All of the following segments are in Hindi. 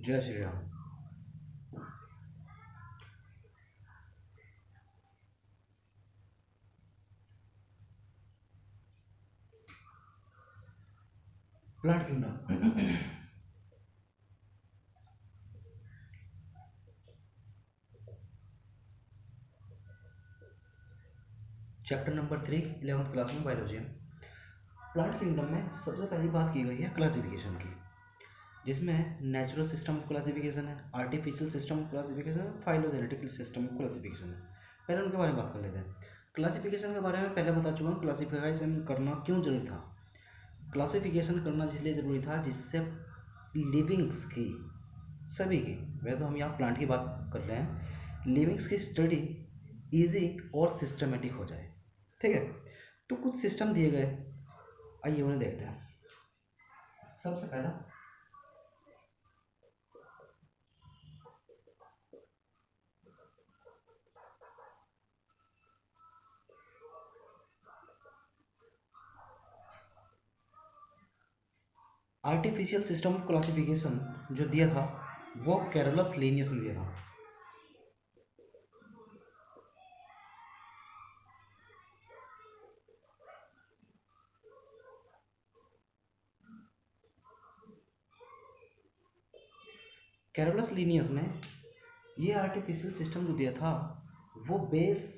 जय Shri Ram. Plant kingdom. Chapter number 3, 11th class में बायोलॉजी में। प्लांट किंगडम में सबसे पहली बात की गई है क्लासिफिकेशन की, जिसमें नेचुरल सिस्टम ऑफ क्लासिफिकेशन है, आर्टिफिशियल सिस्टम ऑफ क्लासिफिकेशन है, फाइलोजेनेटिक सिस्टम ऑफ क्लासिफिकेशन है। पहले उनके बारे में बात कर लेते हैं। क्लासिफिकेशन के बारे में पहले बता चुका हूँ, क्लासिफिकेशन करना क्यों जरूरी था। क्लासिफिकेशन करना इसलिए ज़रूरी था जिससे लिविंग्स की, सभी की, वैसे तो हम यहाँ प्लांट की बात कर रहे हैं, लिविंग्स की स्टडी इजी और सिस्टमेटिक हो जाए। ठीक है, तो कुछ सिस्टम दिए गए, आइए उन्हें देखते हैं। सबसे पहला आर्टिफिशियल सिस्टम ऑफ क्लासिफिकेशन जो दिया था वो कैरोलस लीनियस ने दिया था। कैरोलस लीनियस ने ये आर्टिफिशियल सिस्टम जो दिया था वो बेस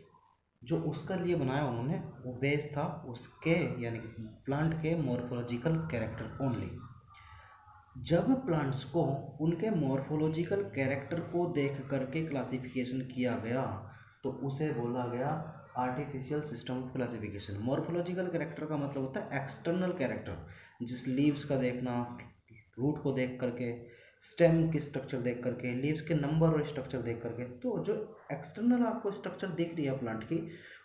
जो उसका लिए बनाया उन्होंने, वो बेस था उसके यानी कि प्लांट के मॉर्फोलॉजिकल कैरेक्टर ओनली। जब प्लांट्स को उनके मॉर्फोलॉजिकल कैरेक्टर को देख करके क्लासिफिकेशन किया गया तो उसे बोला गया artificial system of classification. Morphological character का मतलब होता है एक्सटर्नल कैरेक्टर, जिस लीव्स का देखना, रूट को देख करके, स्टेम की स्ट्रक्चर देख करके, लीव्स के नंबर और स्ट्रक्चर देख करके। तो जो एक्सटर्नल आपको स्ट्रक्चर दिख रही है प्लांट की,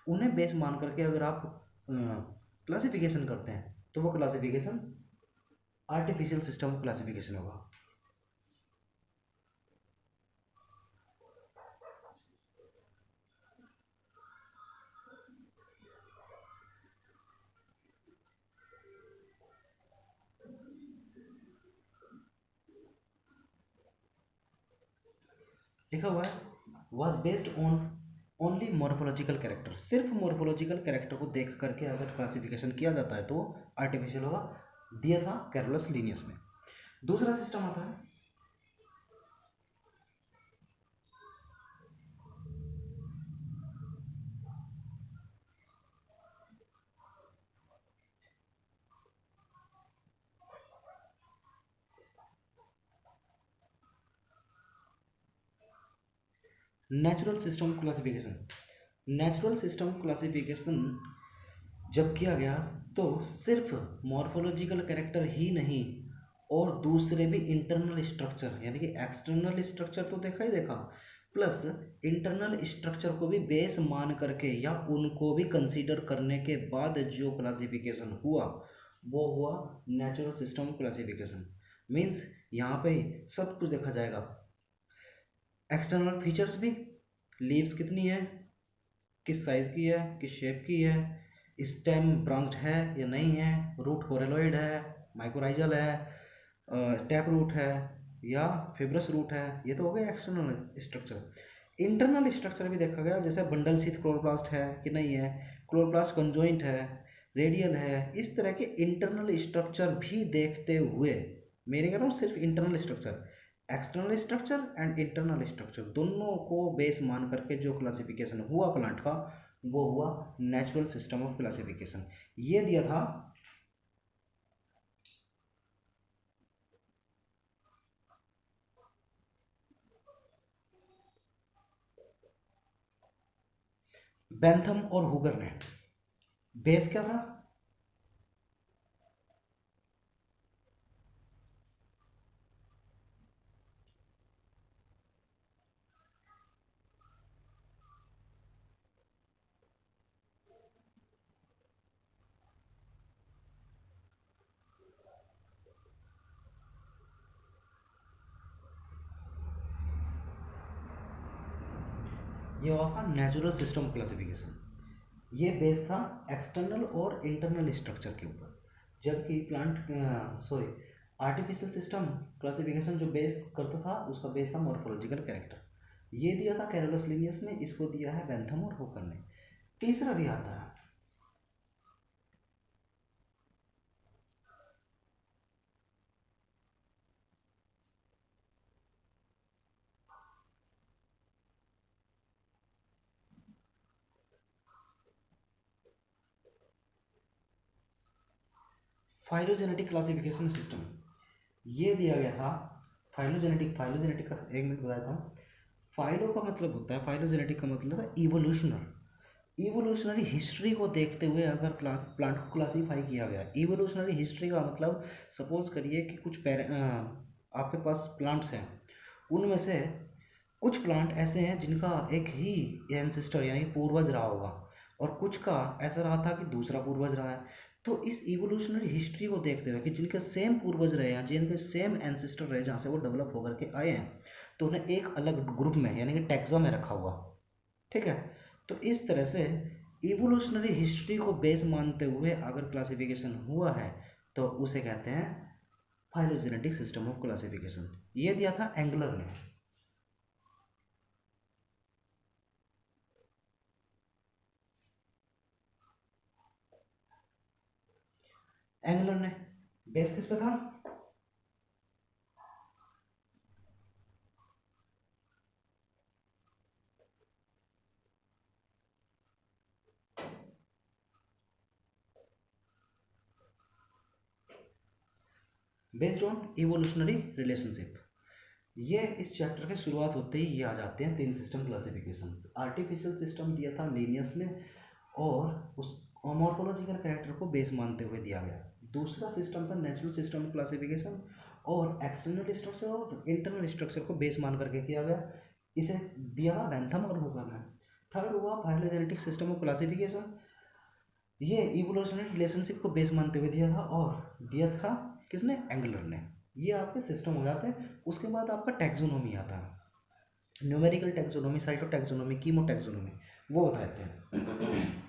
उन्हें बेस मान करके अगर आप क्लासिफिकेशन करते हैं तो वो classification artificial system of classification होगा। लिखा हुआ है was based on only morphological character. सिर्फ मॉर्फोलॉजिकल कैरेक्टर को देख करके अगर क्लासिफिकेशन किया जाता है तो आर्टिफिशियल होगा, दिया था कैरोलस लीनियस ने। दूसरा सिस्टम आता है natural system classification. Natural system classification जब किया गया तो सिर्फ मॉर्फोलॉजिकल कैरेक्टर ही नहीं और दूसरे भी इंटरनल स्ट्रक्चर यानी कि एक्सटर्नल स्ट्रक्चर तो देखा ही देखा, प्लस इंटरनल स्ट्रक्चर को भी बेस मान करके या उनको भी कंसीडर करने के बाद जो क्लासिफिकेशन हुआ वो हुआ नेचुरल सिस्टम क्लासिफिकेशन। मीन्स यहाँ पे सब कुछ देखा जाएगा, एक्सटर्नल फीचर्स भी, लीव्स कितनी है, किस साइज़ की है, किस शेप की है, स्टेम ब्रांच्ड है या नहीं है, रूट कोरेलॉइड है, माइकोराइजल है, टैप रूट है या फिब्रस रूट है। ये तो हो गया एक्सटर्नल स्ट्रक्चर। इंटरनल स्ट्रक्चर भी देखा गया, जैसे बंडल शीथ क्लोरोप्लास्ट है कि नहीं है, क्लोरोप्लास्ट कंजॉइंट है, रेडियल है। इस तरह के इंटरनल स्ट्रक्चर भी देखते हुए, मेरे कह रहा हूँ सिर्फ internal structure, external structure and internal structure दोनों को बेस मान करके जो क्लासिफिकेशन हुआ प्लांट का वो हुआ नेचुरल सिस्टम ऑफ क्लासिफिकेशन। ये दिया था बेंथम और हुगर ने। बेस क्या था, ये आपका नेचुरल सिस्टम क्लासिफिकेशन। ये बेस था एक्सटर्नल और इंटरनल स्ट्रक्चर के ऊपर, जबकि plant sorry artificial system classification जो बेस करता था उसका बेस था मॉर्फोलॉजिकल कैरेक्टर। ये दिया था कैरोलस लिनियस ने, इसको दिया है बेंथम और हुकर ने। तीसरा भी आता है फाइलोजेनेटिक क्लासिफिकेशन सिस्टम। ये दिया गया था फाइलोजेनेटिक। फाइलोजेनेटिक का एक मिनट बताया था। फाइलो का मतलब होता है, फाइलोजेनेटिक का मतलब है इवोल्यूशनर। इवोल्यूशनरी हिस्ट्री को देखते हुए अगर प्लांट को क्लासीफाई किया गया। इवोल्यूशनरी हिस्ट्री का मतलब सपोज करिए कि आपके पास प्लांट्स हैं, उनमें से कुछ प्लांट ऐसे हैं जिनका एक ही एंसेस्टर यानी पूर्वज रहा होगा, और कुछ का ऐसा रहा था कि दूसरा पूर्वज रहा है। तो इस इवोल्यूशनरी हिस्ट्री को देखते हुए कि जिनके सेम पूर्वज रहे हैं, जिनके सेम एंसेस्टर रहे, जहाँ से वो डेवलप होकर के आए हैं, तो उन्हें एक अलग ग्रुप में यानी कि टैक्सा में रखा हुआ। ठीक है। तो इस तरह से इवोल्यूशनरी हिस्ट्री को बेस मानते हुए अगर क्लासिफिकेशन हुआ है तो उसे कहते हैं फाइलोजेनेटिक सिस्टम ऑफ क्लासिफिकेशन। ये दिया था एंगलर ने। एंगलर ने बेस किस पे था? Based on evolutionary relationship. ये इस चैप्टर के शुरुआत होते ही ये आ जाते हैं तीन सिस्टम क्लासिफिकेशन। आर्टिफिशियल सिस्टम दिया था लीनियस ने, और उस मॉर्फोलॉजिकल कैरेक्टर को बेस मानते हुए दिया गया। दूसरा सिस्टम था नेचुरल सिस्टम क्लासिफिकेशन, और एक्सटर्नल स्ट्रक्चर और इंटरनल स्ट्रक्चर को बेस मान करके किया गया। इसे दिया था बेंथम और हुकर ने। थर्ड हुआ फाइलोजेनेटिक सिस्टम ऑफ क्लासिफिकेशन। ये इवोल्यूशनरी रिलेशनशिप को बेस मानते हुए दिया था, और दिया था किसने? एंगलर ने। ये आपके सिस्टम हो जाते हैं। उसके बाद आपका टैक्सोनॉमी आता है। Numerical taxonomy, cytotaxonomy, taxonomy chemotaxonomy बताते हैं।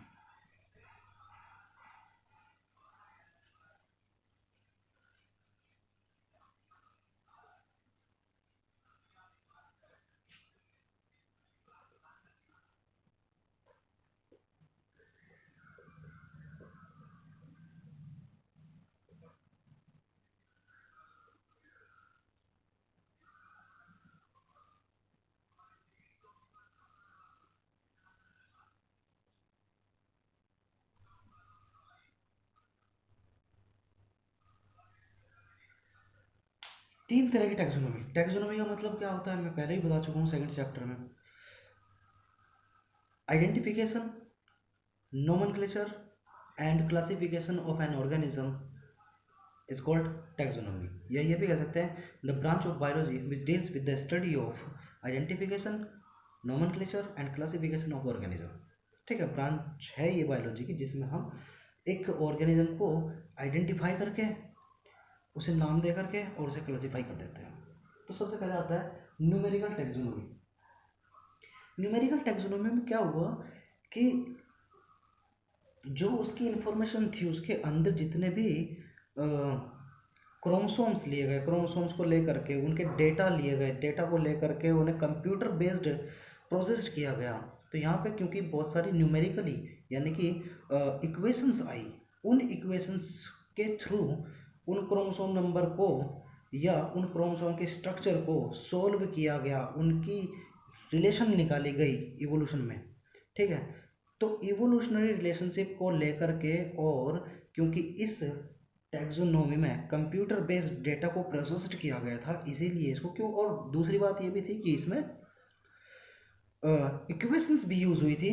3 तरह की टैक्सोनॉमी। टैक्सोनॉमी का मतलब क्या होता है मैं पहले ही बता चुका हूँ सेकंड चैप्टर में। Identification, nomenclature and classification of an organism is called taxonomy, या ये भी कह सकते हैं the branch of biology which deals with the study of identification, nomenclature and classification of organism. ठीक है, ब्रांच है ये बायोलॉजी की जिसमें हम एक ऑर्गेनिज्म को आइडेंटिफाई करके उसे नाम दे करके और उसे क्लासिफाई कर देते हैं। तो सबसे पहले आता है न्यूमेरिकल टैक्सोनॉमी। न्यूमेरिकल टैक्सोनॉमी में क्या हुआ कि जो उसकी इंफॉर्मेशन थी उसके अंदर जितने भी क्रोमोसोम्स लिए गए, क्रोमोसोम्स को लेकर के उनके डेटा लिए गए, डेटा को लेकर के उन्हें कंप्यूटर बेस्ड प्रोसेस्ड किया गया। तो यहाँ पे क्योंकि बहुत सारी न्यूमेरिकली यानी कि इक्वेशंस आई, उन इक्वेशंस के थ्रू उन क्रोमोसोम नंबर को या उन क्रोमोसोम के स्ट्रक्चर को सोल्व किया गया, उनकी रिलेशन निकाली गई इवोल्यूशन में। ठीक है। तो इवोल्यूशनरी रिलेशनशिप को लेकर के, और क्योंकि इस टैक्सोनॉमी में कंप्यूटर बेस्ड डेटा को प्रोसेस्ड किया गया था इसीलिए इसको क्यों। और दूसरी बात ये भी थी कि इसमें इक्वेशंस भी यूज हुई थी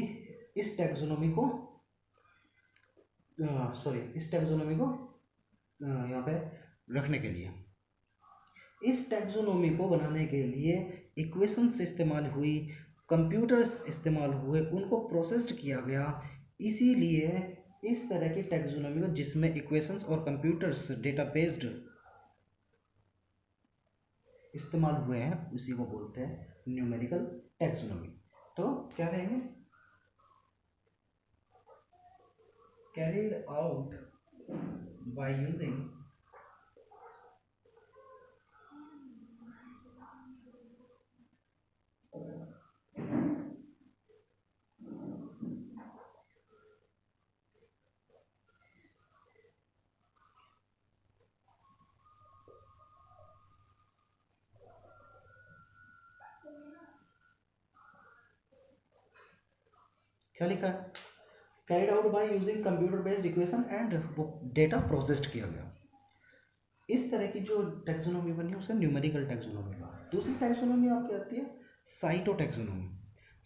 इस टैक्सोनॉमी को, सॉरी इस टैक्सोनॉमी को यहाँ पे रखने के लिए। इस टैक्सोनॉमी को बनाने के लिए इक्वेशंस इस्तेमाल हुई, कंप्यूटर्स इस्तेमाल हुए, उनको प्रोसेस्ड किया गया। इसीलिए इस तरह की टैक्सोनॉमी को जिसमें इक्वेशंस और कंप्यूटर्स डेटा बेस्ड इस्तेमाल हुए हैं उसी को बोलते हैं न्यूमेरिकल टैक्सोनॉमी। तो क्या कहेंगे? कैरीड आउट बाय यूजिंग क्या लिखा है, carried out by using computer based equation and वो डेटा प्रोसेस्ड किया गया। इस तरह की जो टैक्सोनॉमी बनी है उसे न्यूमेरिकल टैक्सोनॉमी कहा। दूसरी टैक्सोनॉमी आपकी आती है साइटो टैक्सोनॉमी।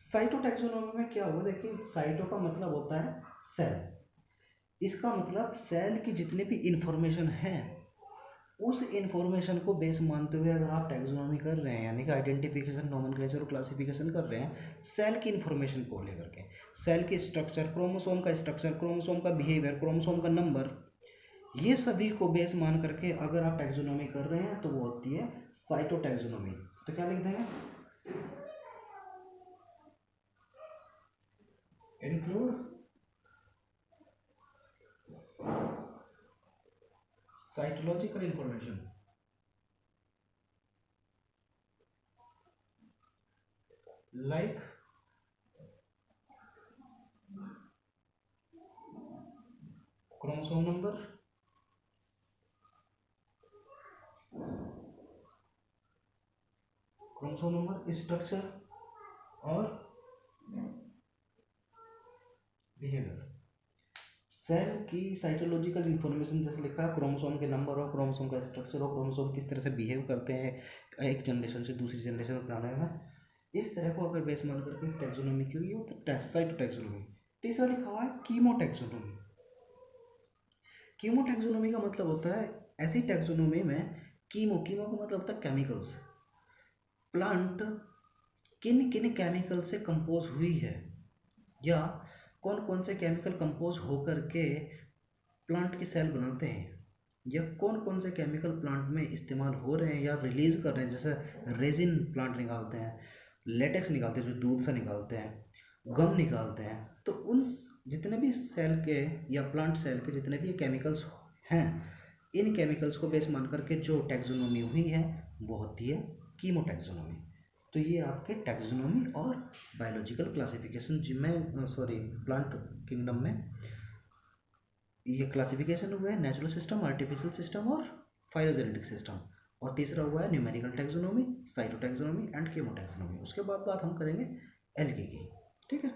साइटो टैक्सोनॉमी में क्या हुआ, देखिए साइटो का मतलब होता है सेल। इसका मतलब सेल की जितने भी इंफॉर्मेशन है उस इंफॉर्मेशन को बेस मानते हुए अगर आप टैक्सोनॉमी कर रहे हैं, यानी कि आइडेंटिफिकेशन, नोमेनक्लेचर और क्लासिफिकेशन कर रहे हैं सेल की इंफॉर्मेशन को लेकर के, सेल की स्ट्रक्चर, क्रोमोसोम का स्ट्रक्चर, क्रोमोसोम का बिहेवियर, क्रोमोसोम का नंबर, ये सभी को बेस मान करके अगर आप टैक्सोनॉमी कर रहे हैं तो वो होती है साइटोटैक्सोनॉमी। तो क्या लिख देंगे, include cytological information like chromosome number, chromosome number, structure और बिहेवियर। सेल की साइटोलॉजिकल इंफॉर्मेशन जैसे लिखा है, क्रोमोसोम के नंबर और क्रोमोसोम का स्ट्रक्चर और क्रोमोसोम किस तरह से बिहेव करते हैं एक जनरेशन से दूसरी जनरेशन तक जाने में, इस तरह को अगर बेस मान करके टैक्सोनॉमी की हुई हो तो साइटोटैक्सोनॉमी। तीसरा लिखा हुआ है कीमोटैक्सोनॉमी। कीमोटैक्सोनॉमी का मतलब होता है ऐसी टैक्सोनॉमी में कीमो, कीमो का मतलब होता है केमिकल्स, प्लांट किन किन केमिकल से कंपोज हुई है या कौन कौन से केमिकल कंपोज होकर के प्लांट की सेल बनाते हैं, या कौन कौन से केमिकल प्लांट में इस्तेमाल हो रहे हैं या रिलीज कर रहे हैं। जैसे रेजिन प्लांट निकालते हैं, लेटेक्स निकालते हैं जो दूध से निकालते हैं, गम निकालते हैं, तो उन जितने भी सेल के या प्लांट सेल के जितने भी केमिकल्स हैं, इन केमिकल्स को बेस मान करके जो टैक्सोनॉमी हुई है वो होती है कीमोटैक्सोनॉमी। तो ये आपके टैक्सोनॉमी और बायोलॉजिकल क्लासिफिकेशन जिनमें सॉरी प्लांट किंगडम में ये क्लासिफिकेशन हुआ है नेचुरल सिस्टम, आर्टिफिशियल सिस्टम और फाइलोजेनेटिक सिस्टम। और तीसरा हुआ है न्यूमेरिकल टैक्सोनॉमी, साइटोटैक्सोनॉमी एंड कीमोटैक्सोनॉमी। उसके बाद बात हम करेंगे एल्गी की। ठीक है।